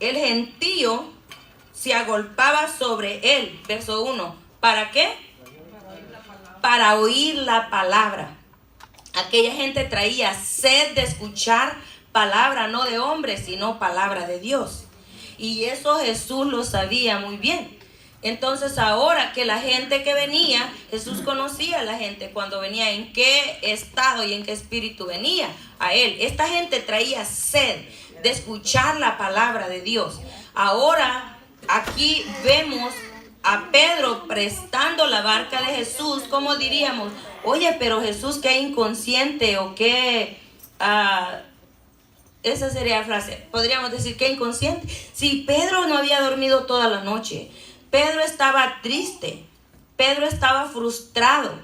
el gentío se agolpaba sobre él. Verso 1. ¿Para qué? Para oír la palabra. Aquella gente traía sed de escuchar palabra, no de hombres, sino palabra de Dios. Y eso Jesús lo sabía muy bien. Entonces ahora que la gente que venía, Jesús conocía a la gente cuando venía, en qué estado y en qué espíritu venía a él. Esta gente traía sed de escuchar la palabra de Dios. Ahora aquí vemos a Pedro prestando la barca de Jesús. ¿Cómo diríamos? Oye, pero Jesús, qué inconsciente, o qué... esa sería la frase. Podríamos decir, qué inconsciente. Si Pedro no había dormido toda la noche, Pedro estaba triste, Pedro estaba frustrado,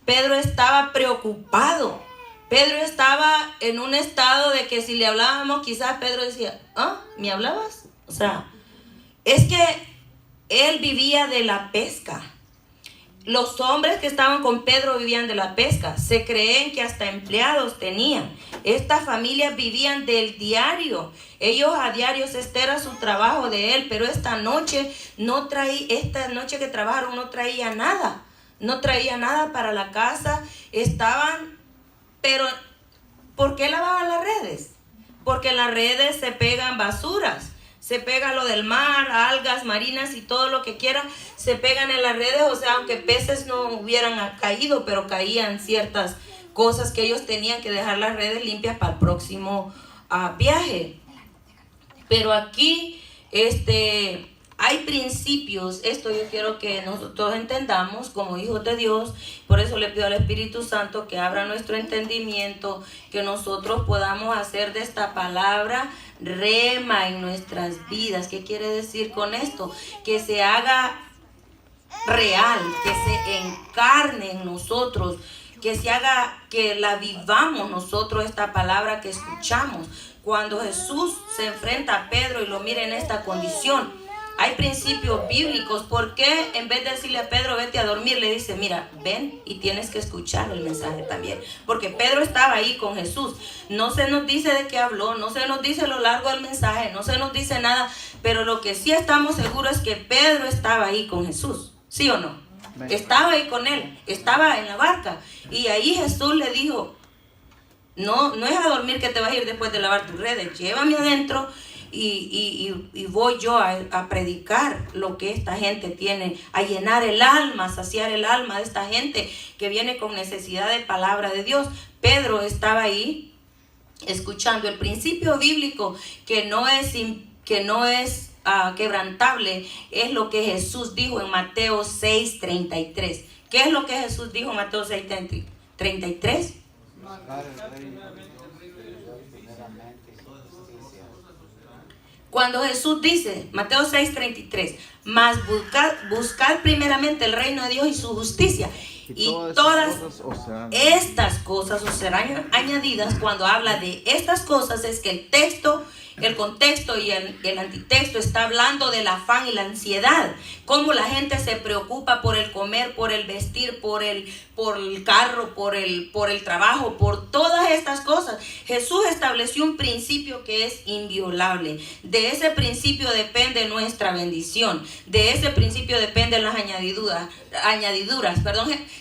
Pedro estaba preocupado, Pedro estaba en un estado de que si le hablábamos, quizás Pedro decía, ¿me hablabas? O sea, es que él vivía de la pesca. Los hombres que estaban con Pedro vivían de la pesca. Se creen que hasta empleados tenían. Estas familias vivían del diario. Ellos a diario, este era su trabajo de él. Pero esta noche que trabajaron no traía nada. No traía nada para la casa. Estaban, pero ¿por qué lavaban las redes? Porque en las redes se pegan basuras. Se pega lo del mar, algas marinas y todo lo que quieran, se pegan en las redes. O sea, aunque peces no hubieran caído, pero caían ciertas cosas que ellos tenían que dejar las redes limpias para el próximo viaje. Pero aquí hay principios. Esto yo quiero que nosotros entendamos como hijos de Dios. Por eso le pido al Espíritu Santo que abra nuestro entendimiento, que nosotros podamos hacer de esta palabra rema en nuestras vidas. ¿Qué quiere decir con esto? Que se haga real, que se encarne en nosotros, que se haga, que la vivamos nosotros, esta palabra que escuchamos. Cuando Jesús se enfrenta a Pedro y lo mira en esta condición, hay principios bíblicos. ¿Por qué en vez de decirle a Pedro vete a dormir, le dice mira, ven y tienes que escuchar el mensaje también? Porque Pedro estaba ahí con Jesús. No se nos dice de qué habló, no se nos dice lo largo del mensaje, no se nos dice nada, pero lo que sí estamos seguros es que Pedro estaba ahí con Jesús. ¿Sí o no? Estaba ahí con él, estaba en la barca. Y ahí Jesús le dijo, no es a dormir que te vas a ir después de lavar tus redes, llévame adentro. Y voy yo a predicar lo que esta gente tiene, a llenar el alma, a saciar el alma de esta gente que viene con necesidad de palabra de Dios. Pedro estaba ahí escuchando. El principio bíblico que no es quebrantable es lo que Jesús dijo en Mateo 6:33. ¿Qué es lo que Jesús dijo en Mateo 6:33? Cuando Jesús dice, Mateo 6:33, mas buscad primeramente el reino de Dios y su justicia, y todas estas cosas os serán añadidas. Cuando habla de estas cosas es que el contexto y el antitexto está hablando del afán y la ansiedad. Cómo la gente se preocupa por el comer, por el vestir, por el carro, por el trabajo, por todas estas cosas. Jesús estableció un principio que es inviolable. De ese principio depende nuestra bendición. De ese principio dependen las añadiduras.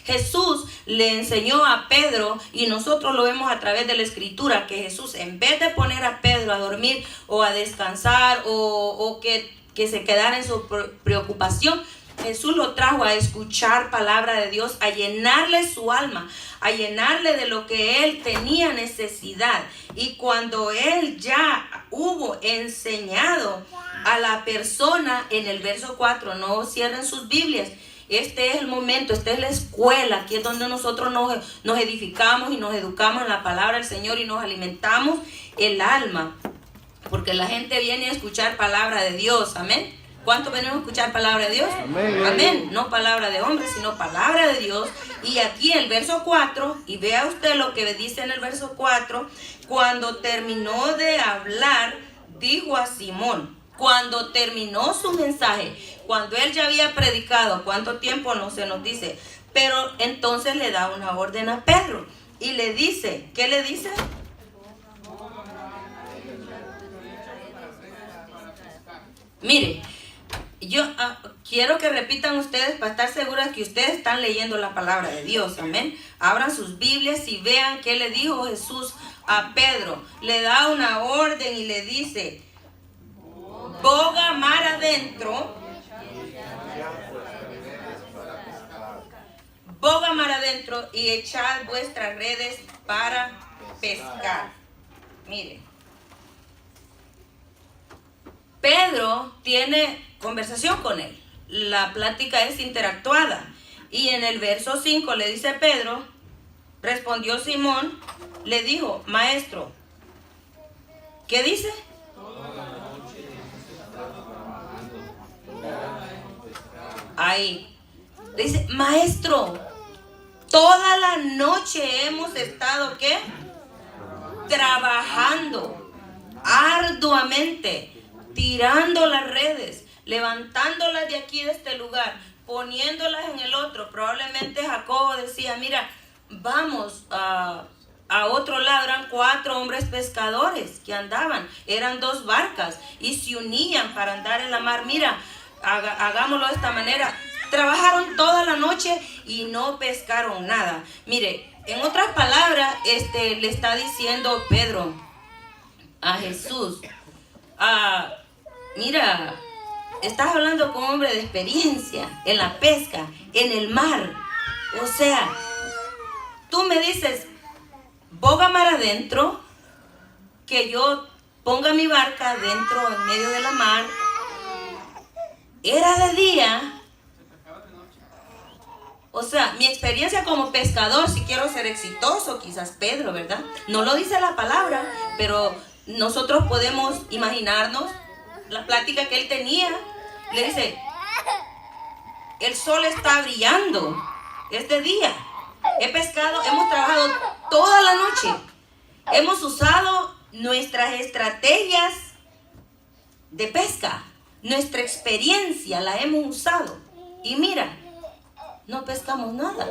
Jesús le enseñó a Pedro, y nosotros lo vemos a través de la Escritura, que Jesús, en vez de poner a Pedro a dormir o a descansar o que se quedara en su preocupación, Jesús lo trajo a escuchar palabra de Dios, a llenarle su alma, a llenarle de lo que él tenía necesidad. Y cuando él ya hubo enseñado a la persona, en el verso 4, no cierren sus Biblias, este es el momento, esta es la escuela, aquí es donde nosotros nos edificamos y nos educamos en la palabra del Señor y nos alimentamos el alma, porque la gente viene a escuchar palabra de Dios. Amén. ¿Cuántos venimos a escuchar palabra de Dios? Amén. Amén. No palabra de hombre, sino palabra de Dios. Y aquí el verso 4, y vea usted lo que dice en el verso 4, cuando terminó de hablar, dijo a Simón, cuando terminó su mensaje, cuando él ya había predicado, ¿cuánto tiempo? No se nos dice, pero entonces le da una orden a Pedro y le dice, ¿qué le dice? Mire, yo quiero que repitan ustedes para estar seguras que ustedes están leyendo la palabra de Dios. Amén. Abran sus Biblias y vean qué le dijo Jesús a Pedro. Le da una orden y le dice: boga mar adentro. Boga mar adentro y echad vuestras redes para pescar. Mire, Pedro tiene conversación con él. La plática es interactuada. Y en el verso 5 le dice Pedro, respondió Simón, le dijo: maestro, ¿qué dice? Ahí dice: maestro, toda la noche hemos estado, ¿qué? Trabajando arduamente, tirando las redes, levantándolas de aquí, de este lugar, poniéndolas en el otro. Probablemente Jacobo decía: mira, vamos a otro lado. Eran 4 hombres pescadores que andaban, eran 2 barcas y se unían para andar en la mar. Mira, hagámoslo de esta manera. Trabajaron toda la noche y no pescaron nada. Mire, en otras palabras, le está diciendo Pedro a Jesús: mira, estás hablando con un hombre de experiencia en la pesca, en el mar. O sea, tú me dices, boga mar adentro, que yo ponga mi barca adentro, en medio de la mar. Era de día. O sea, mi experiencia como pescador, si quiero ser exitoso, quizás Pedro, ¿verdad? No lo dice la palabra, pero nosotros podemos imaginarnos la plática que él tenía. Le dice: el sol está brillando, es de día, he pescado, hemos trabajado toda la noche, hemos usado nuestras estrategias de pesca, nuestra experiencia la hemos usado, y mira, no pescamos nada.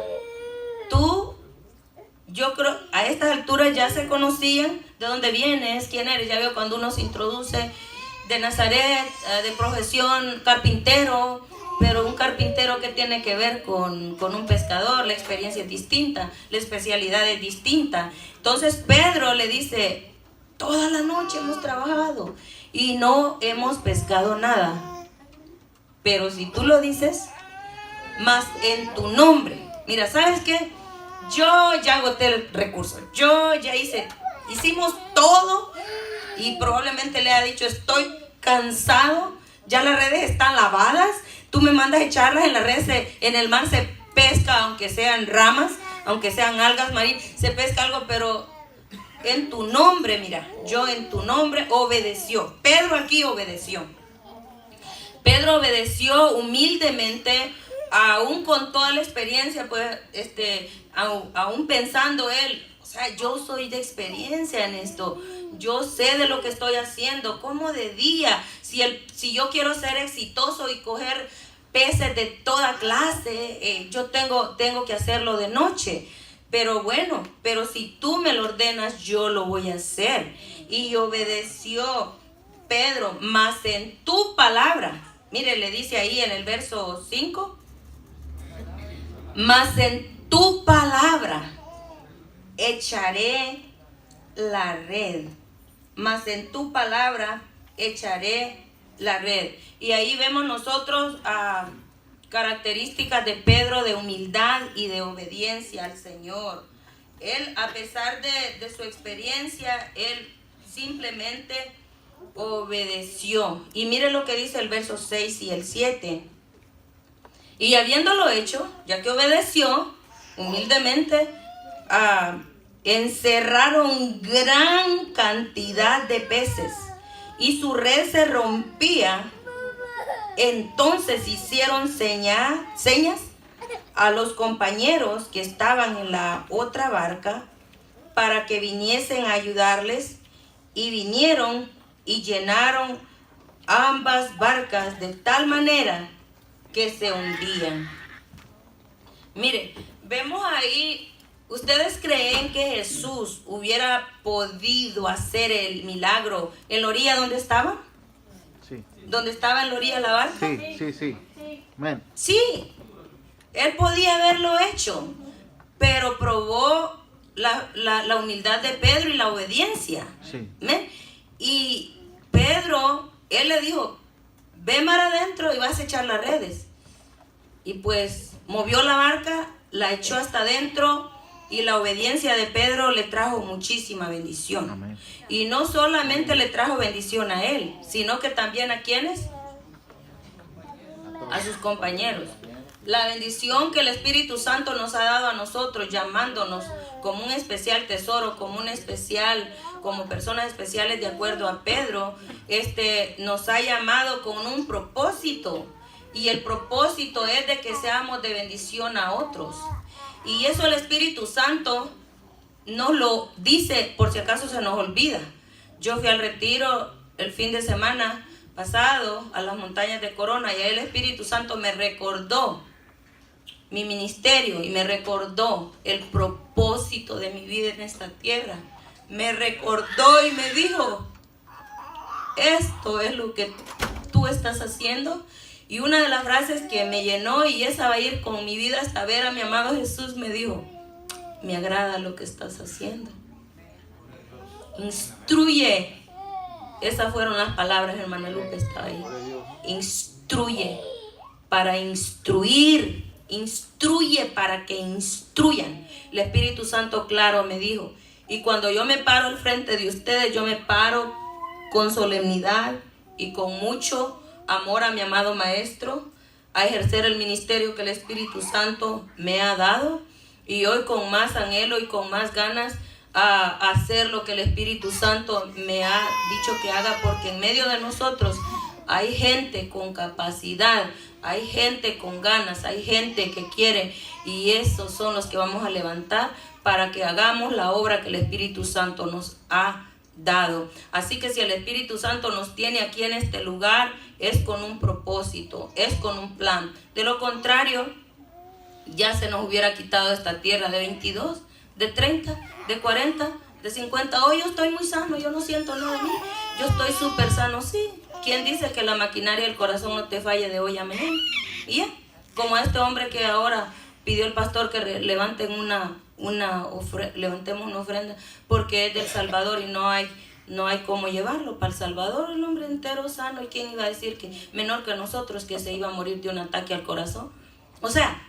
Yo creo, a estas alturas ya se conocían de dónde vienes, quién eres. Ya veo cuando uno se introduce de Nazaret, de profesión carpintero, pero un carpintero que tiene que ver con un pescador. La experiencia es distinta, la especialidad es distinta. Entonces Pedro le dice: toda la noche hemos trabajado y no hemos pescado nada, pero si tú lo dices, más en tu nombre. Mira, ¿sabes qué? Yo ya agoté el recurso, yo ya hicimos todo, y probablemente le ha dicho: estoy cansado, ya las redes están lavadas, tú me mandas a echarlas en las redes. En el mar se pesca, aunque sean ramas, aunque sean algas marinas, se pesca algo, pero en tu nombre, mira, yo en tu nombre obedeció. Pedro aquí obedeció. Pedro obedeció humildemente, aún con toda la experiencia, pues, aún pensando él: o sea, yo soy de experiencia en esto, yo sé de lo que estoy haciendo. ¿Cómo de día? Si yo quiero ser exitoso y coger peces de toda clase, yo tengo que hacerlo de noche. Pero bueno, pero si tú me lo ordenas, yo lo voy a hacer. Y obedeció Pedro, más en tu palabra. Mire, le dice ahí en el verso 5: mas en tu palabra echaré la red. Mas en tu palabra echaré la red. Y ahí vemos nosotros características de Pedro, de humildad y de obediencia al Señor. Él, a pesar de su experiencia, él simplemente obedeció. Y mire lo que dice el verso 6 y el 7. Y habiéndolo hecho, ya que obedeció humildemente, encerraron gran cantidad de peces y su red se rompía. Entonces hicieron señas a los compañeros que estaban en la otra barca para que viniesen a ayudarles, y vinieron y llenaron ambas barcas de tal manera que se hundían. Mire, vemos ahí, ¿ustedes creen que Jesús hubiera podido hacer el milagro en la orilla donde estaba? Sí. Donde estaba en la orilla de la barca. Sí. Amén. Sí, él podía haberlo hecho, pero probó la humildad de Pedro y la obediencia. Sí. ¿Amén? Y Pedro, él le dijo, ve mar adentro y vas a echar las redes. Y pues movió la barca, la echó hasta adentro, y la obediencia de Pedro le trajo muchísima bendición. Amén. Y no solamente le trajo bendición a él, sino que también a quienes, a sus compañeros. La bendición que el Espíritu Santo nos ha dado a nosotros, llamándonos como un especial tesoro, como personas especiales de acuerdo a Pedro, nos ha llamado con un propósito. Y el propósito es de que seamos de bendición a otros. Y eso el Espíritu Santo nos lo dice por si acaso se nos olvida. Yo fui al retiro el fin de semana pasado a las montañas de Corona, y ahí el Espíritu Santo me recordó mi ministerio y me recordó el propósito de mi vida en esta tierra. Me recordó y me dijo, esto es lo que tú estás haciendo. Y una de las frases que me llenó, y esa va a ir con mi vida hasta ver a mi amado Jesús, me dijo, me agrada lo que estás haciendo. Instruye. Esas fueron las palabras, hermana Lupe estaba ahí. Instruye para instruir. Instruye para que instruyan. El Espíritu Santo, claro, me dijo. Y cuando yo me paro al frente de ustedes, yo me paro con solemnidad y con mucho amor a mi amado Maestro, a ejercer el ministerio que el Espíritu Santo me ha dado. Y hoy con más anhelo y con más ganas a hacer lo que el Espíritu Santo me ha dicho que haga, porque en medio de nosotros hay gente con capacidad, hay gente con ganas, hay gente que quiere, y esos son los que vamos a levantar para que hagamos la obra que el Espíritu Santo nos ha dado. Así que si el Espíritu Santo nos tiene aquí en este lugar, es con un propósito, es con un plan. De lo contrario, ya se nos hubiera quitado esta tierra de 22, de 30, de 40, de 50. Hoy yo estoy muy sano, yo no siento nada de mí, yo estoy súper sano. Sí, ¿quién dice que la maquinaria del corazón no te falle de hoy a mañana? Y ya, como este hombre que ahora pidió el pastor que levanten levantemos una ofrenda, porque es del Salvador y no hay cómo llevarlo para El Salvador, el hombre entero sano. ¿Y quién iba a decir que menor que nosotros que se iba a morir de un ataque al corazón? O sea,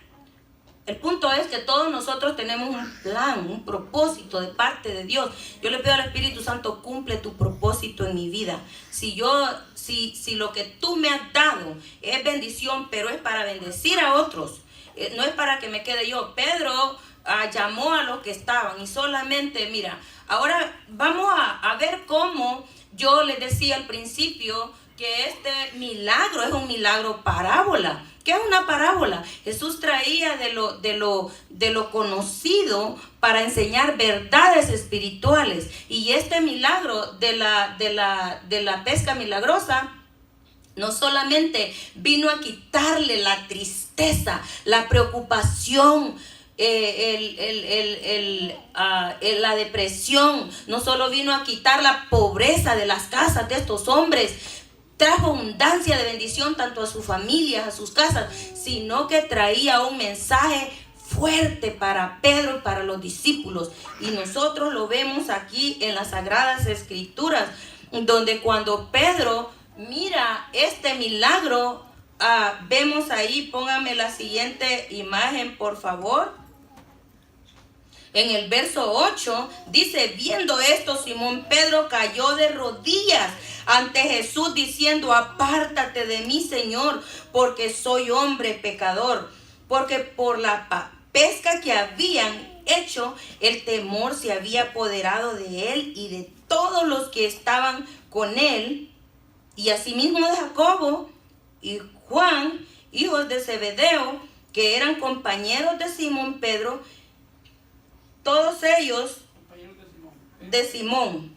el punto es que todos nosotros tenemos un plan, un propósito de parte de Dios. Yo le pido al Espíritu Santo, cumple tu propósito en mi vida. Si lo que tú me has dado es bendición, pero es para bendecir a otros, no es para que me quede yo. Pedro llamó a los que estaban, y solamente, mira, ahora vamos a ver cómo yo les decía al principio que este milagro es un milagro parábola. ¿Qué es una parábola? Jesús traía de lo conocido para enseñar verdades espirituales. Y este milagro de la pesca milagrosa no solamente vino a quitarle la tristeza, la preocupación, la depresión, no solo vino a quitar la pobreza de las casas de estos hombres, trajo abundancia de bendición tanto a sus familias, a sus casas, sino que traía un mensaje fuerte para Pedro y para los discípulos. Y nosotros lo vemos aquí en las Sagradas Escrituras, donde cuando Pedro mira este milagro, vemos ahí, póngame la siguiente imagen, por favor. En el verso 8 dice, viendo esto, Simón Pedro cayó de rodillas ante Jesús diciendo, apártate de mí, Señor, porque soy hombre pecador. Porque por la pesca que habían hecho, el temor se había apoderado de él y de todos los que estaban con él, y asimismo de Jacobo y Juan, hijos de Zebedeo, que eran compañeros de Simón Pedro, todos ellos de Simón.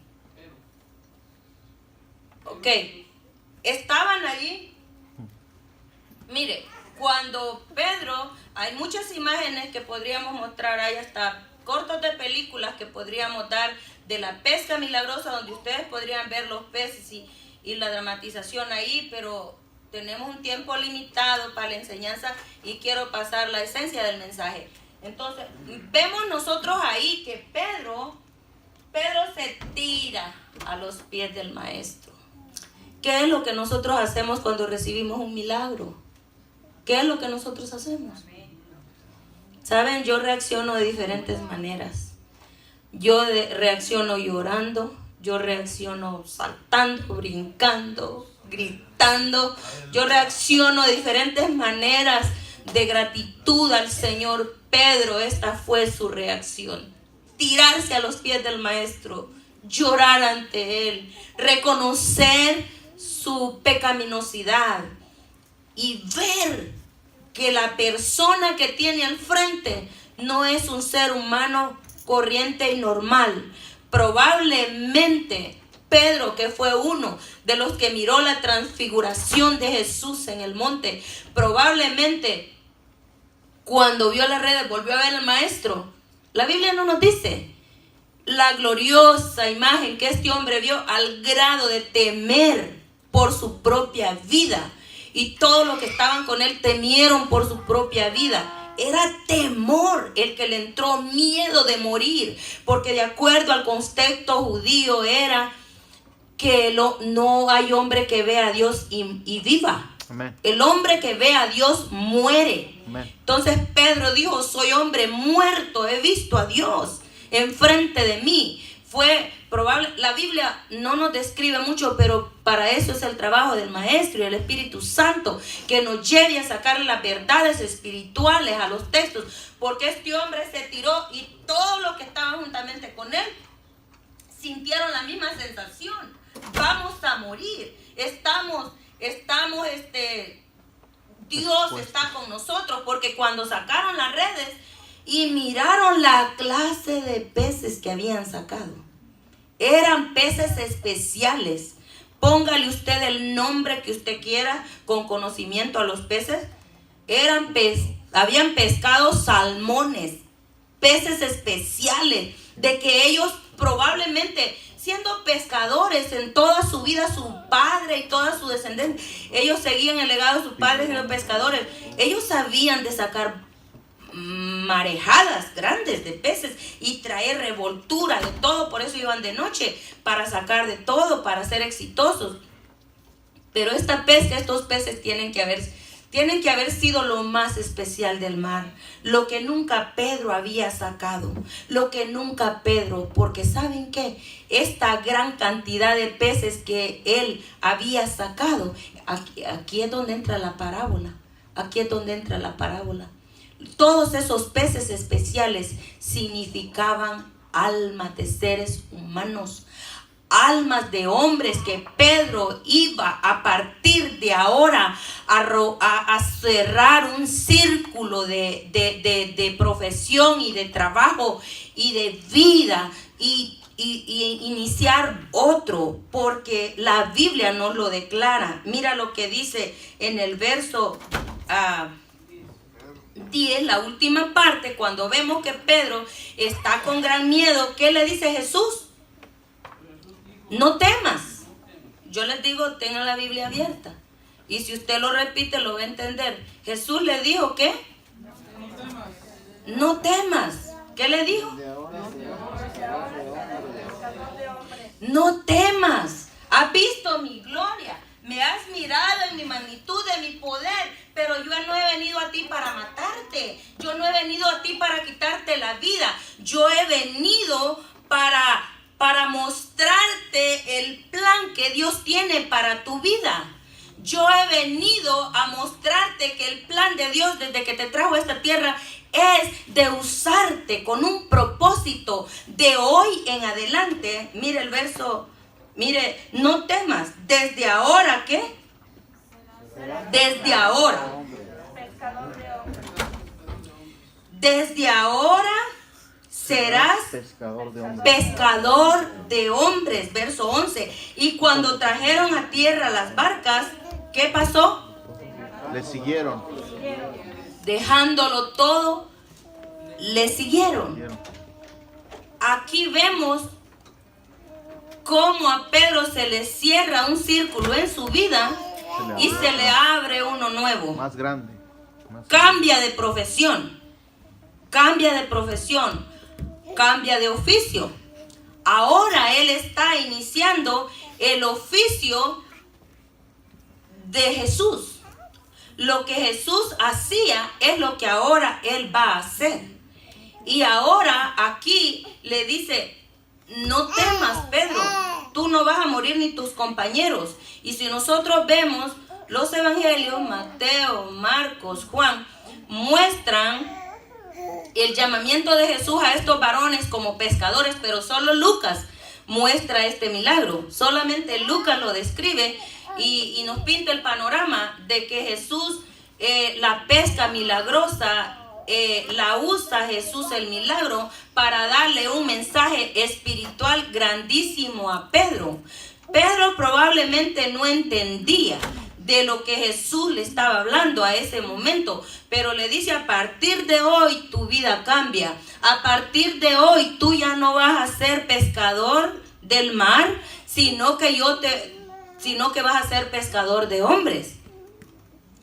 Ok, estaban allí. Mire, cuando Pedro, hay muchas imágenes que podríamos mostrar, hay hasta cortos de películas que podríamos dar de la pesca milagrosa, donde ustedes podrían ver los peces y la dramatización ahí, pero tenemos un tiempo limitado para la enseñanza y quiero pasar la esencia del mensaje. Entonces, vemos nosotros ahí que Pedro se tira a los pies del maestro. ¿Qué es lo que nosotros hacemos cuando recibimos un milagro? ¿Qué es lo que nosotros hacemos? Saben, yo reacciono de diferentes maneras. Yo reacciono llorando, yo reacciono saltando, brincando, gritando. Yo reacciono de diferentes maneras de gratitud al Señor. Pedro, esta fue su reacción. Tirarse a los pies del maestro, llorar ante él, reconocer su pecaminosidad y ver que la persona que tiene al frente no es un ser humano corriente y normal. Probablemente Pedro, que fue uno de los que miró la transfiguración de Jesús en el monte, probablemente cuando vio las redes volvió a ver al maestro. La Biblia no nos dice la gloriosa imagen que este hombre vio al grado de temer por su propia vida. Y todos los que estaban con él temieron por su propia vida. Era temor el que le entró, miedo de morir, porque de acuerdo al contexto judío era que no hay hombre que vea a Dios y viva. Amén. El hombre que ve a Dios muere. Amén. Entonces Pedro dijo: soy hombre muerto, he visto a Dios enfrente de mí. Fue probable, la Biblia no nos describe mucho, pero para eso es el trabajo del Maestro y el Espíritu Santo, que nos lleve a sacar las verdades espirituales a los textos, porque este hombre se tiró y todos los que estaban juntamente con él sintieron la misma sensación. Vamos a morir, Dios está con nosotros, porque cuando sacaron las redes y miraron la clase de peces que habían sacado, eran peces especiales. Póngale usted el nombre que usted quiera con conocimiento a los peces. Habían pescado salmones, peces especiales, de que ellos probablemente, siendo pescadores en toda su vida, su padre y toda su descendencia, ellos seguían el legado de sus padres y los pescadores. Ellos sabían de sacar marejadas grandes de peces y traer revoltura de todo. Por eso iban de noche, para sacar de todo, para ser exitosos. Pero esta pesca, estos peces tienen que haber sido lo más especial del mar, lo que nunca Pedro había sacado, porque ¿saben qué? Esta gran cantidad de peces que él había sacado, aquí es donde entra la parábola. Todos esos peces especiales significaban almas de seres humanos, almas de hombres que Pedro iba a partir de ahora a cerrar un círculo de profesión y de trabajo y de vida y iniciar otro, porque la Biblia nos lo declara. Mira lo que dice en el verso 10, la última parte, cuando vemos que Pedro está con gran miedo. ¿Qué le dice Jesús? No temas. Yo les digo, tengan la Biblia abierta, y si usted lo repite lo va a entender. Jesús le dijo, ¿qué? No temas. ¿Qué le dijo? No temas. ¿Has visto mi gloria? Me has mirado en mi magnitud, en mi poder, pero yo no he venido a ti para matarte. Yo no he venido a ti para quitarte la vida. Yo he venido para mostrarte el plan que Dios tiene para tu vida. Yo he venido a mostrarte que el plan de Dios desde que te trajo a esta tierra es de usarte con un propósito de hoy en adelante. Mire el verso. Mire, no temas. Desde ahora, ¿qué? Desde ahora. Desde ahora serás pescador de hombres. Verso 11. Y cuando trajeron a tierra las barcas, ¿qué pasó? Le siguieron. Dejándolo todo, le siguieron. Aquí vemos cómo a Pedro se le cierra un círculo en su vida y se le abre uno nuevo. Más grande. Cambia de profesión, cambia de profesión, cambia de oficio. Ahora él está iniciando el oficio de Jesús. Lo que Jesús hacía es lo que ahora él va a hacer. Y ahora aquí le dice: no temas, Pedro, tú no vas a morir ni tus compañeros. Y si nosotros vemos los evangelios, Mateo, Marcos, Juan, muestran el llamamiento de Jesús a estos varones como pescadores, pero solo Lucas muestra este milagro. Solamente Lucas lo describe y nos pinta el panorama de que Jesús, la pesca milagrosa, la usa Jesús el milagro para darle un mensaje espiritual grandísimo a Pedro. Pedro probablemente no entendía de lo que Jesús le estaba hablando a ese momento, pero le dice: a partir de hoy tu vida cambia. A partir de hoy tú ya no vas a ser pescador del mar, sino que vas a ser pescador de hombres.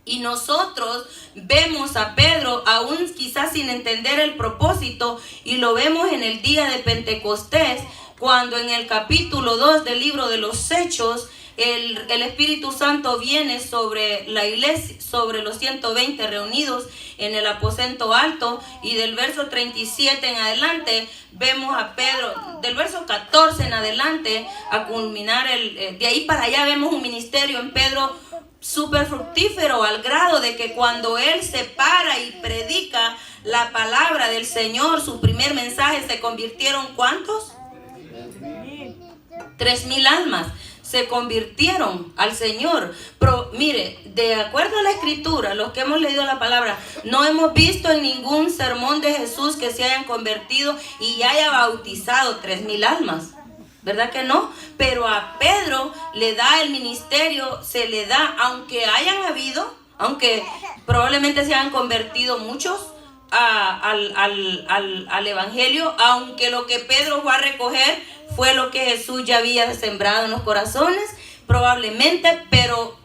Y nosotros vemos a Pedro aún quizás sin entender el propósito, y lo vemos en el día de Pentecostés, cuando en el capítulo 2 del libro de los Hechos, el Espíritu Santo viene sobre la iglesia, sobre los 120 reunidos en el aposento alto, y del verso 37 en adelante vemos a Pedro, del verso 14 en adelante, a culminar de ahí para allá vemos un ministerio en Pedro súper fructífero, al grado de que cuando él se para y predica la palabra del Señor, su primer mensaje, se convirtieron ¿cuántos? 3,000 almas se convirtieron al Señor. Pero mire, de acuerdo a la escritura, los que hemos leído la palabra, no hemos visto en ningún sermón de Jesús que se hayan convertido y haya bautizado 3,000 almas. ¿Verdad que no? Pero a Pedro le da el ministerio, se le da, aunque probablemente se hayan convertido muchos al evangelio, aunque lo que Pedro fue a recoger fue lo que Jesús ya había sembrado en los corazones, probablemente, pero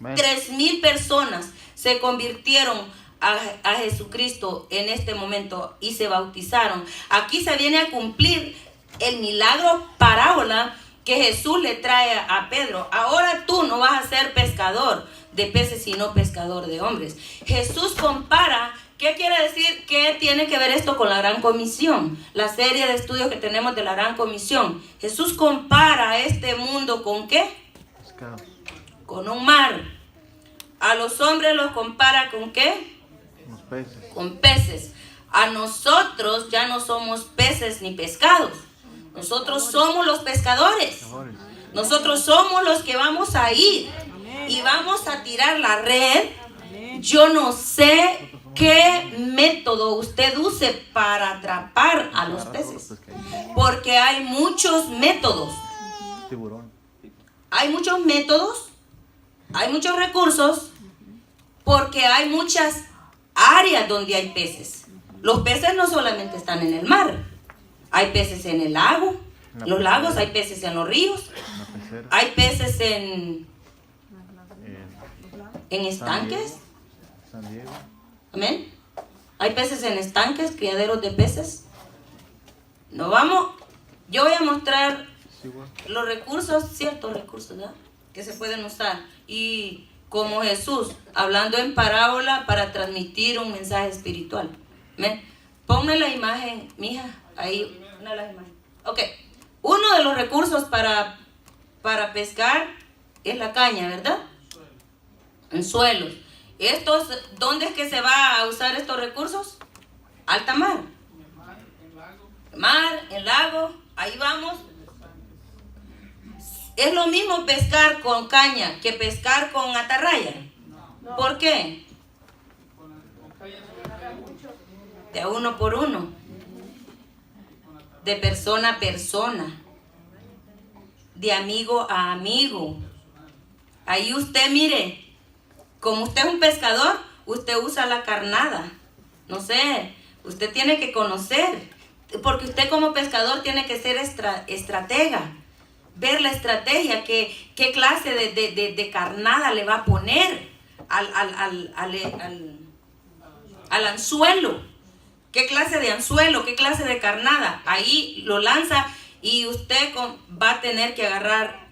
3,000 personas se convirtieron a Jesucristo en este momento y se bautizaron. Aquí se viene a cumplir el milagro parábola que Jesús le trae a Pedro. Ahora tú no vas a ser pescador de peces, sino pescador de hombres. Jesús compara. ¿Qué quiere decir? ¿Qué tiene que ver esto con la Gran Comisión? La serie de estudios que tenemos de la Gran Comisión. Jesús compara este mundo ¿con qué? Pescado. Con un mar. A los hombres los compara ¿con qué? Los peces. Con peces. A nosotros ya no somos peces ni pescados. Nosotros somos los pescadores. Nosotros somos los que vamos a ir y vamos a tirar la red. Yo no sé qué método usted use para atrapar a los peces, porque hay muchos métodos. Hay muchos métodos, hay muchos recursos, porque hay muchas áreas donde hay peces. Los peces no solamente están en el mar, hay peces en el lago, en los lagos, hay peces en los ríos, hay peces en estanques. Amén. Hay peces en estanques, criaderos de peces. Yo voy a mostrar los recursos, ciertos recursos, ¿verdad?, que se pueden usar. Y como Jesús, hablando en parábola para transmitir un mensaje espiritual. ¿Amén? Ponme la imagen, mija, ahí, una de las imágenes. Ok, uno de los recursos para pescar es la caña, ¿verdad? En suelos. ¿Dónde es que se va a usar estos recursos? Alta mar. Mar, el lago, ahí vamos. Es lo mismo pescar con caña que pescar con atarraya. ¿Por qué? De uno por uno. De persona a persona. De amigo a amigo. Ahí usted mire. Como usted es un pescador, usted usa la carnada. No sé, usted tiene que conocer. Porque usted como pescador tiene que ser estratega. ver la estrategia, qué clase de carnada le va a poner al anzuelo. ¿Qué clase de anzuelo? ¿Qué clase de carnada? Ahí lo lanza y usted va a tener que agarrar,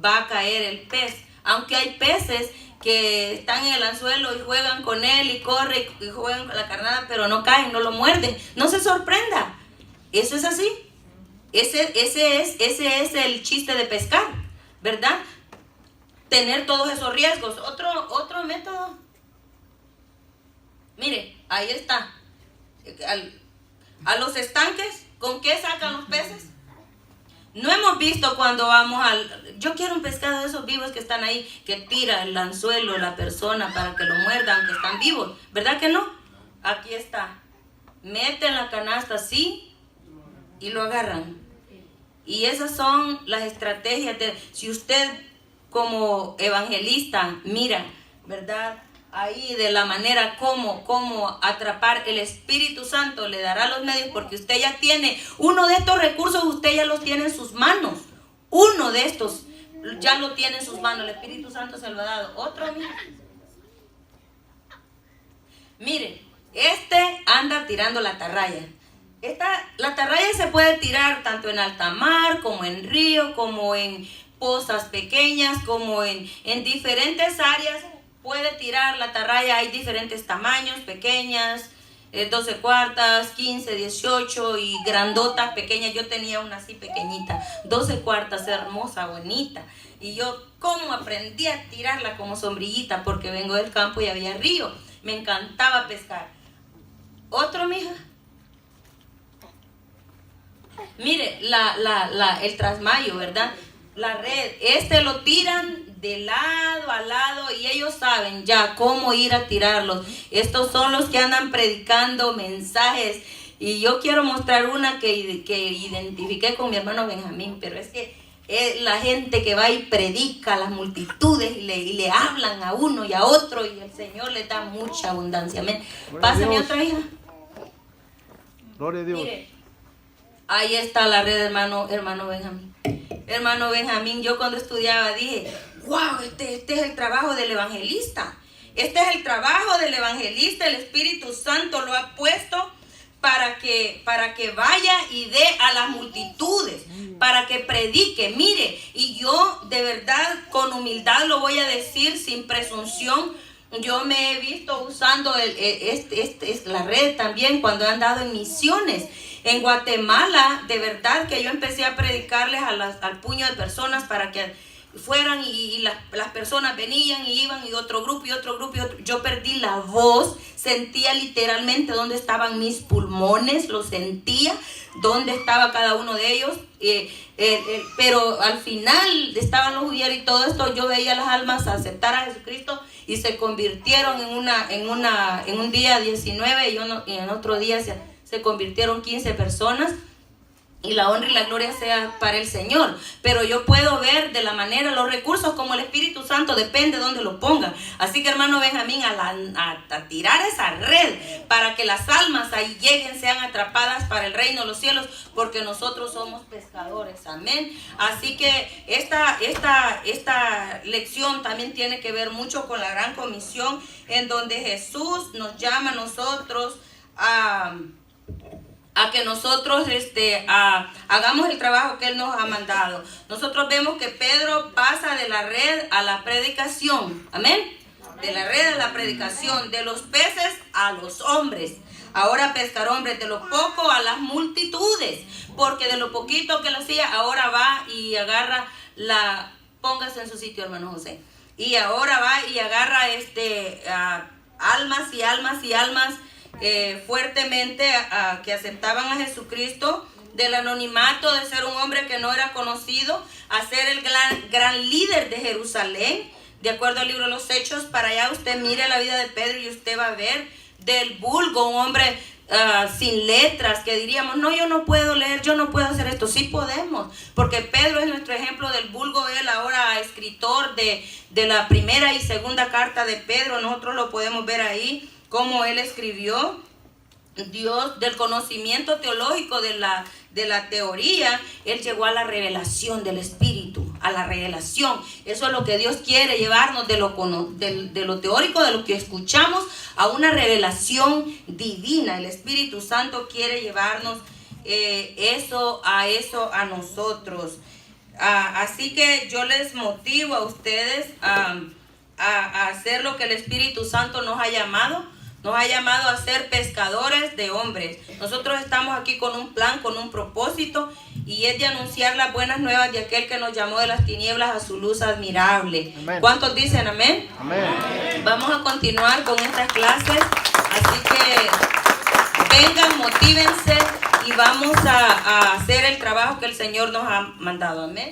va a caer el pez. Aunque hay peces que están en el anzuelo y juegan con él y corren y juegan con la carnada, pero no caen, no lo muerden. No se sorprenda. Eso es así. Ese es el chiste de pescar, ¿verdad? Tener todos esos riesgos. Otro método. Mire, ahí está. A los estanques, ¿con qué sacan los peces? No hemos visto cuando vamos yo quiero un pescado de esos vivos que están ahí, que tira el anzuelo la persona para que lo muerdan, que están vivos, ¿verdad que no? Aquí está. Meten la canasta así y lo agarran. Y esas son las estrategias si usted como evangelista mira, ¿verdad? Ahí de la manera cómo atrapar el Espíritu Santo, le dará los medios, porque usted ya tiene uno de estos recursos, usted ya los tiene en sus manos. Uno de estos ya lo tiene en sus manos, el Espíritu Santo se lo ha dado. Otro, mire, anda tirando la atarraya. La atarraya se puede tirar tanto en alta mar, como en río, como en pozas pequeñas, como en diferentes áreas. Puede tirar la atarraya, hay diferentes tamaños, pequeñas, 12 cuartas, 15, 18 y grandotas, pequeñas. Yo tenía una así pequeñita, 12 cuartas, hermosa, bonita. Y yo, ¿cómo aprendí a tirarla como sombrillita? Porque vengo del campo y había río. Me encantaba pescar. Otro, mija. Mire, el trasmayo, ¿verdad? La red, lo tiran de lado a lado y ellos saben ya cómo ir a tirarlos. Estos son los que andan predicando mensajes. Y yo quiero mostrar una que identifiqué con mi hermano Benjamín, pero es que es la gente que va y predica a las multitudes y le hablan a uno y a otro, y el Señor le da mucha abundancia. Amén. Pásame otra, hija. Gloria a Dios. Mire, ahí está la red, hermano Benjamín. Hermano Benjamín, yo cuando estudiaba dije, wow, este es el trabajo del evangelista. Este es el trabajo del evangelista. El Espíritu Santo lo ha puesto para que vaya y dé a las multitudes, para que predique. Mire, y yo de verdad con humildad lo voy a decir sin presunción. Yo me he visto usando la red también cuando he andado en misiones. En Guatemala, de verdad que yo empecé a predicarles al puño de personas para que fueran y las personas venían y iban y otro grupo y otro grupo y otro. Yo perdí la voz, sentía literalmente dónde estaban mis pulmones, lo sentía, dónde estaba cada uno de ellos. Pero al final estaban los huyeros y todo esto, yo veía las almas aceptar a Jesucristo y se convirtieron en un día 19 y en otro día se convirtieron 15 personas. Y la honra y la gloria sea para el Señor. Pero yo puedo ver de la manera, los recursos como el Espíritu Santo, depende de dónde lo pongan. Así que hermano Benjamín, a tirar esa red para que las almas ahí lleguen, sean atrapadas para el reino de los cielos, porque nosotros somos pescadores. Amén. Así que esta lección también tiene que ver mucho con la gran comisión, en donde Jesús nos llama a nosotros a que nosotros hagamos el trabajo que Él nos ha mandado. Nosotros vemos que Pedro pasa de la red a la predicación. Amén. De la red a la predicación, de los peces a los hombres. Ahora pescar hombres, de lo poco a las multitudes. Porque de lo poquito que lo hacía, ahora va y agarra póngase en su sitio, hermano José. Y ahora va y agarra almas y almas y almas fuertemente que aceptaban a Jesucristo, del anonimato de ser un hombre que no era conocido, a ser el gran líder de Jerusalén, de acuerdo al libro de los Hechos. Para allá usted mire la vida de Pedro y usted va a ver del vulgo, un hombre sin letras, que diríamos, no, yo no puedo leer, yo no puedo hacer esto. Sí podemos, porque Pedro es nuestro ejemplo del vulgo. Él ahora escritor de la primera y segunda carta de Pedro, nosotros lo podemos ver ahí, cómo él escribió. Dios, del conocimiento teológico de la teoría, Él llegó a la revelación del Espíritu, a la revelación. Eso es lo que Dios quiere, llevarnos de lo teórico, de lo que escuchamos, a una revelación divina. El Espíritu Santo quiere llevarnos eso a nosotros. Así que yo les motivo a ustedes a hacer lo que el Espíritu Santo nos ha llamado. Nos ha llamado a ser pescadores de hombres. Nosotros estamos aquí con un plan, con un propósito, y es de anunciar las buenas nuevas de aquel que nos llamó de las tinieblas a su luz admirable. Amén. ¿Cuántos dicen amén? Amén. Vamos a continuar con estas clases, así que vengan, motívense y vamos a hacer el trabajo que el Señor nos ha mandado. Amén.